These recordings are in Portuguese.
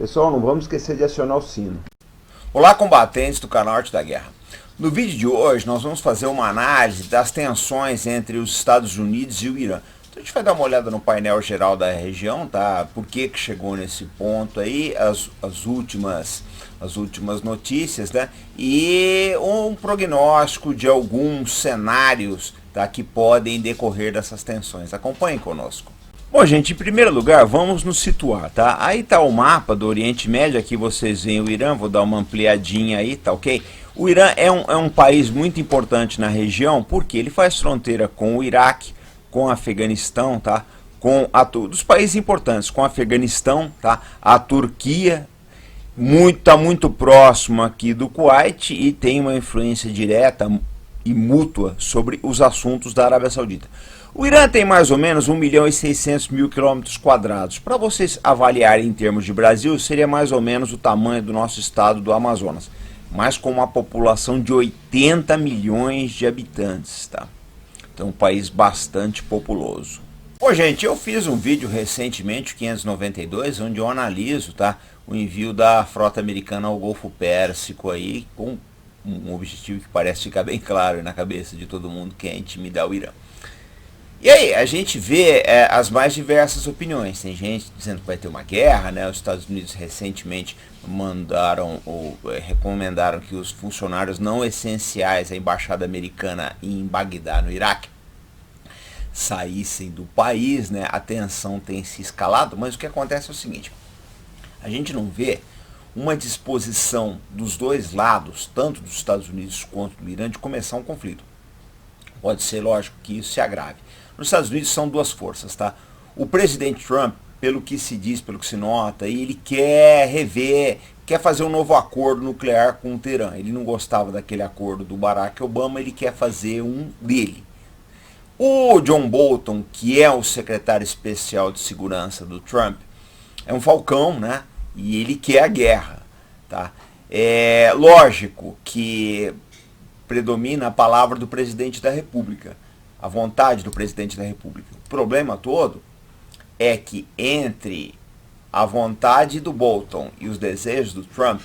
Pessoal, não vamos esquecer de acionar o sino. Olá, combatentes do canal Arte da Guerra. No vídeo de hoje nós vamos fazer uma análise das tensões entre os Estados Unidos e o Irã. Então a gente vai dar uma olhada no painel geral da região, tá? Por que chegou nesse ponto aí, as últimas notícias, né? E um prognóstico de alguns cenários, tá, que podem decorrer dessas tensões. Acompanhem conosco. Bom, gente, em primeiro lugar, vamos nos situar, tá? Aí tá o mapa do Oriente Médio, aqui vocês veem o Irã, vou dar uma ampliadinha aí, tá ok? O Irã é um país muito importante na região, porque ele faz fronteira com o Iraque, com o Afeganistão, tá? Dos países importantes, com o Afeganistão, tá? A Turquia, tá muito próximo aqui do Kuwait e tem uma influência direta e mútua sobre os assuntos da Arábia Saudita. O Irã tem mais ou menos 1.600.000 km². Para vocês avaliarem em termos de Brasil, seria mais ou menos o tamanho do nosso estado do Amazonas, mas com uma população de 80 milhões de habitantes, tá? Então, um país bastante populoso. Bom, gente, eu fiz um vídeo recentemente, o 592, onde eu analiso, tá, o envio da frota americana ao Golfo Pérsico aí, com um objetivo que parece ficar bem claro na cabeça de todo mundo, que é intimidar o Irã. E aí, a gente vê as mais diversas opiniões. Tem gente dizendo que vai ter uma guerra, né? Os Estados Unidos recentemente recomendaram que os funcionários não essenciais da embaixada americana em Bagdá, no Iraque, saíssem do país, né? A tensão tem se escalado, mas o que acontece é o seguinte: a gente não vê uma disposição dos dois lados, tanto dos Estados Unidos quanto do Irã, de começar um conflito. Pode ser, lógico, que isso se agrave. Nos Estados Unidos são duas forças, tá? O presidente Trump, pelo que se diz, pelo que se nota, ele quer rever, quer fazer um novo acordo nuclear com o Teherã. Ele não gostava daquele acordo do Barack Obama, ele quer fazer um dele. O John Bolton, que é o secretário especial de segurança do Trump, é um falcão, né? E ele quer a guerra, tá? É lógico que predomina a palavra do presidente da República, a vontade do presidente da República. O problema todo é que entre a vontade do Bolton e os desejos do Trump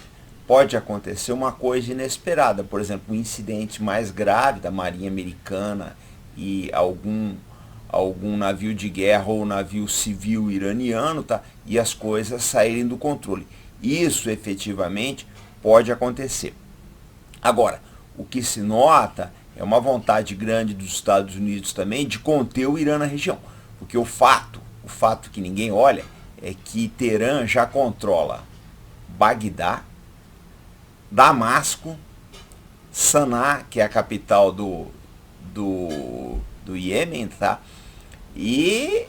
pode acontecer uma coisa inesperada. Por exemplo, um incidente mais grave da Marinha Americana e algum navio de guerra ou navio civil iraniano, tá? E as coisas saírem do controle. Isso efetivamente pode acontecer. Agora, o que se nota é uma vontade grande dos Estados Unidos também de conter o Irã na região. Porque o fato que ninguém olha é que Teherã já controla Bagdá, Damasco, Saná, que é a capital do Iêmen, tá? E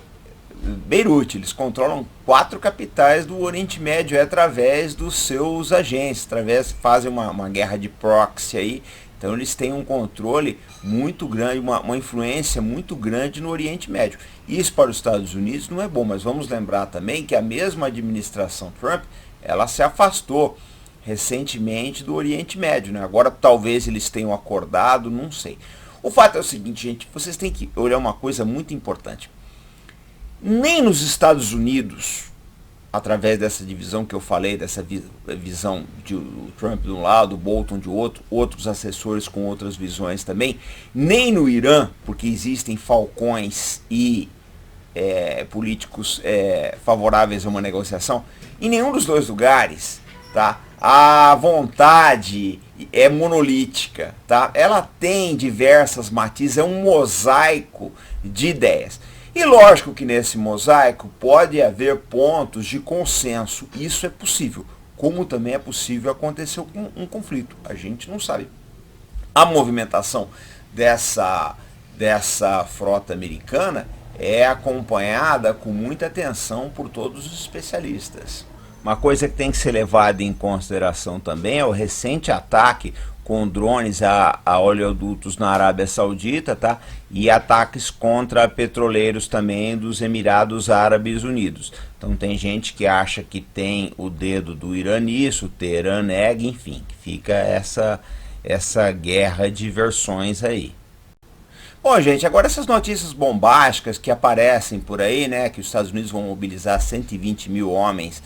Beirute. Eles controlam 4 capitais do Oriente Médio através dos seus agentes, fazem uma guerra de proxy aí. Então eles têm um controle muito grande, uma influência muito grande no Oriente Médio. Isso para os Estados Unidos não é bom, mas vamos lembrar também que a mesma administração Trump, ela se afastou recentemente do Oriente Médio, né? Agora talvez eles tenham acordado, não sei. O fato é o seguinte, gente, vocês têm que olhar uma coisa muito importante. Nem nos Estados Unidos, através dessa divisão que eu falei, dessa visão de Trump de um lado, Bolton de outro, outros assessores com outras visões também, nem no Irã, porque existem falcões e políticos favoráveis a uma negociação, em nenhum dos dois lugares, tá? A vontade é monolítica, tá? Ela tem diversas matizes, é um mosaico de ideias. E lógico que nesse mosaico pode haver pontos de consenso, isso é possível, como também é possível acontecer um conflito, a gente não sabe. A movimentação dessa frota americana é acompanhada com muita atenção por todos os especialistas. Uma coisa que tem que ser levada em consideração também é o recente ataque com drones a oleodutos na Arábia Saudita, tá? E ataques contra petroleiros também dos Emirados Árabes Unidos. Então tem gente que acha que tem o dedo do Irã nisso, o Teherã nega, enfim, fica essa guerra de versões aí. Bom, gente, agora essas notícias bombásticas que aparecem por aí, né, que os Estados Unidos vão mobilizar 120 mil homens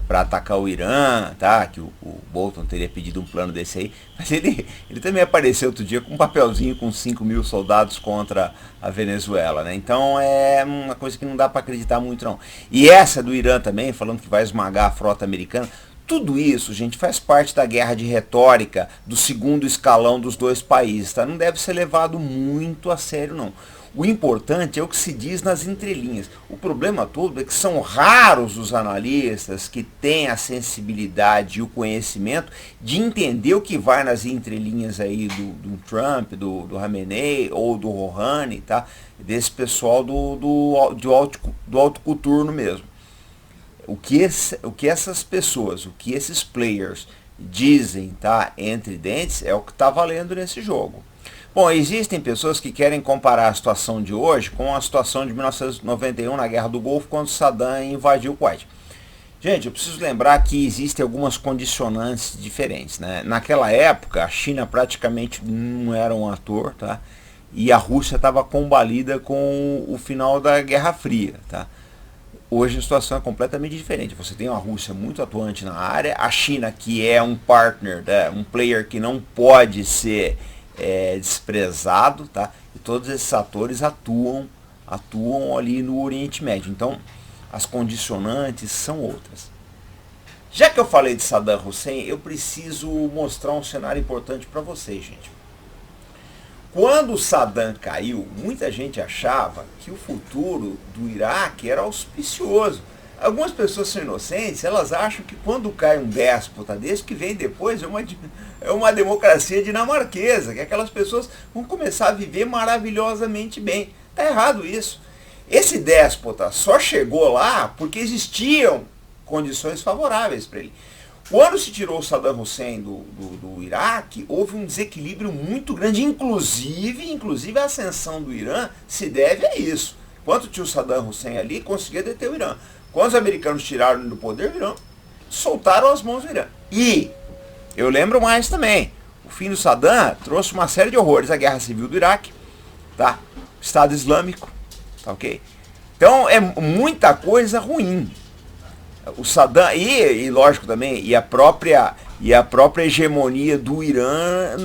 para atacar o Irã, tá? Que o Bolton teria pedido um plano desse aí, mas ele também apareceu outro dia com um papelzinho com 5.000 soldados contra a Venezuela, né? Então é uma coisa que não dá para acreditar muito não. E essa do Irã também, falando que vai esmagar a frota americana, tudo isso, gente, faz parte da guerra de retórica do segundo escalão dos dois países, tá? Não deve ser levado muito a sério não. O importante é o que se diz nas entrelinhas. O problema todo é que são raros os analistas que têm a sensibilidade e o conhecimento de entender o que vai nas entrelinhas aí do Trump, do Khamenei ou do Rouhani, tá? Desse pessoal do alto coturno mesmo. O que essas pessoas, o que esses players dizem, tá, entre dentes, é o que está valendo nesse jogo. Bom, existem pessoas que querem comparar a situação de hoje com a situação de 1991 na Guerra do Golfo, quando Saddam invadiu o Kuwait. Gente, eu preciso lembrar que existem algumas condicionantes diferentes, né? Naquela época, a China praticamente não era um ator, tá? E a Rússia estava combalida com o final da Guerra Fria, tá? Hoje a situação é completamente diferente. Você tem uma Rússia muito atuante na área, a China, que é um partner, né? Um player que não pode ser desprezado, tá? E todos esses atores atuam ali no Oriente Médio. Então, as condicionantes são outras. Já que eu falei de Saddam Hussein, eu preciso mostrar um cenário importante para vocês, gente. Quando Saddam caiu, muita gente achava que o futuro do Iraque era auspicioso. Algumas pessoas são inocentes, elas acham que quando cai um déspota desse, que vem depois é uma democracia dinamarquesa, que aquelas pessoas vão começar a viver maravilhosamente bem. Está errado isso. Esse déspota só chegou lá porque existiam condições favoráveis para ele. Quando se tirou o Saddam Hussein do Iraque, houve um desequilíbrio muito grande, inclusive a ascensão do Irã se deve a isso. Enquanto tinha o Saddam Hussein ali, conseguia deter o Irã. Quando os americanos tiraram ele do poder, o Irã soltaram as mãos do Irã. E eu lembro mais também, o fim do Saddam trouxe uma série de horrores, a Guerra Civil do Iraque, tá? Estado Islâmico, tá ok? Então é muita coisa ruim. O Saddam e lógico também, e a própria hegemonia do Irã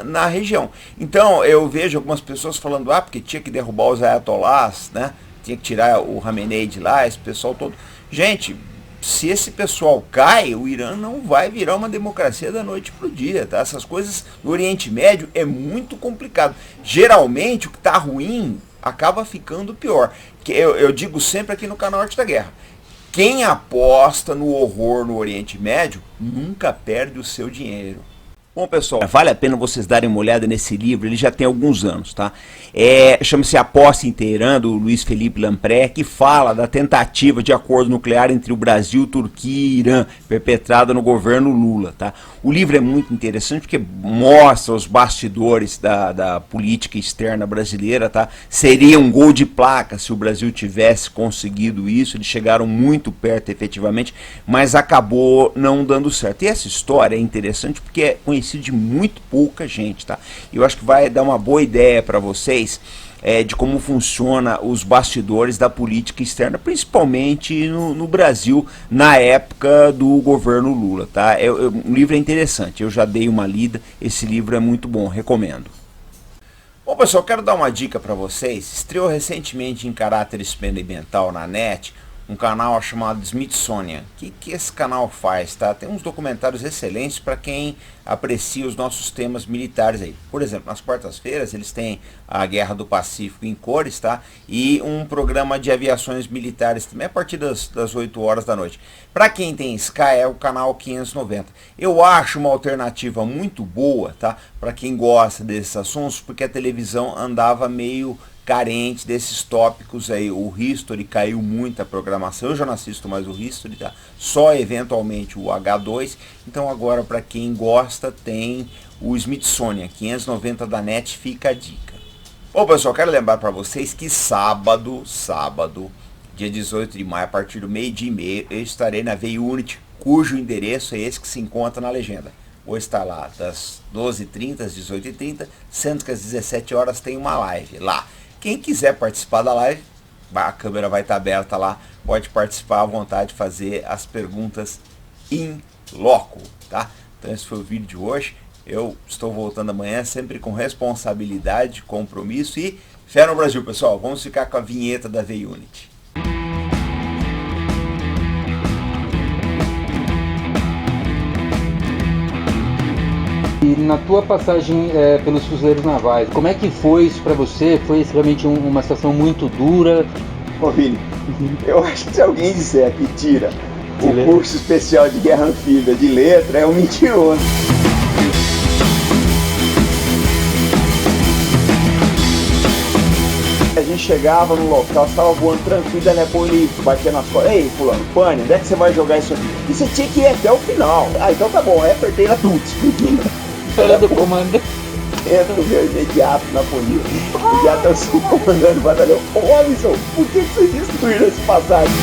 na região. Então eu vejo algumas pessoas falando, porque tinha que derrubar os ayatollahs, né? Tinha que tirar o Khamenei de lá, esse pessoal todo. Gente, se esse pessoal cai, o Irã não vai virar uma democracia da noite pro dia, tá? Essas coisas no Oriente Médio é muito complicado. Geralmente o que está ruim acaba ficando pior. Que eu digo sempre aqui no canal Arte da Guerra. Quem aposta no horror no Oriente Médio nunca perde o seu dinheiro. Bom, pessoal, vale a pena vocês darem uma olhada nesse livro, ele já tem alguns anos, tá? Chama-se Aposta em Teherã, do Luiz Felipe Lampré, que fala da tentativa de acordo nuclear entre o Brasil, Turquia e Irã, perpetrada no governo Lula, tá? O livro é muito interessante porque mostra os bastidores da política externa brasileira, tá? Seria um gol de placa se o Brasil tivesse conseguido isso, eles chegaram muito perto efetivamente, mas acabou não dando certo. E essa história é interessante porque é conhecido de muito pouca gente, tá? Eu acho que vai dar uma boa ideia para vocês de como funciona os bastidores da política externa, principalmente no Brasil, na época do governo Lula, tá? O livro é interessante, eu já dei uma lida, esse livro é muito bom, recomendo. Bom, pessoal, quero dar uma dica para vocês. Estreou recentemente em caráter experimental na net um canal chamado Smithsonian. O que esse canal faz, tá? Tem uns documentários excelentes para quem aprecia os nossos temas militares aí. Por exemplo, nas quartas-feiras eles têm a Guerra do Pacífico em cores, tá? E um programa de aviações militares também a partir das 8 horas da noite. Para quem tem Sky é o canal 590. Eu acho uma alternativa muito boa, tá? Para quem gosta desses assuntos, porque a televisão andava meio carente desses tópicos aí. O History caiu muito a programação, eu já não assisto mais o History, tá? Só eventualmente o H2, então agora para quem gosta tem o Smithsonian 590 da NET, fica a dica. Bom, pessoal, quero lembrar para vocês que sábado, dia 18 de maio, a partir do 12h30, eu estarei na V-Unity, cujo endereço é esse que se encontra na legenda. Vou estar lá das 12h30 às 18h30, sendo que às 17 horas tem uma live lá. Quem quiser participar da live, a câmera vai estar aberta lá, pode participar à vontade, fazer as perguntas in loco, tá? Então esse foi o vídeo de hoje. Eu estou voltando amanhã, sempre com responsabilidade, compromisso e fé no Brasil, pessoal. Vamos ficar com a vinheta da V-Unity. E na tua passagem pelos fuzileiros navais, como é que foi isso para você? Foi realmente uma situação muito dura? Ô Vini, eu acho que se alguém disser que tira o curso especial de guerra anfíbia de letra, é um mentiroso. A gente chegava no local, estava voando tranquilo, né? Pô, ele batia nas costas. Ei, fulano, pane, onde é que você vai jogar isso aqui? E você tinha que ir até o final. Ah, então tá bom, aí apertei na tudo. Era do comando. Entra o meu imediato na polícia. Já tá o seu comandante do batalhão. Ô, Alisson, por que vocês destruíram esse passagem?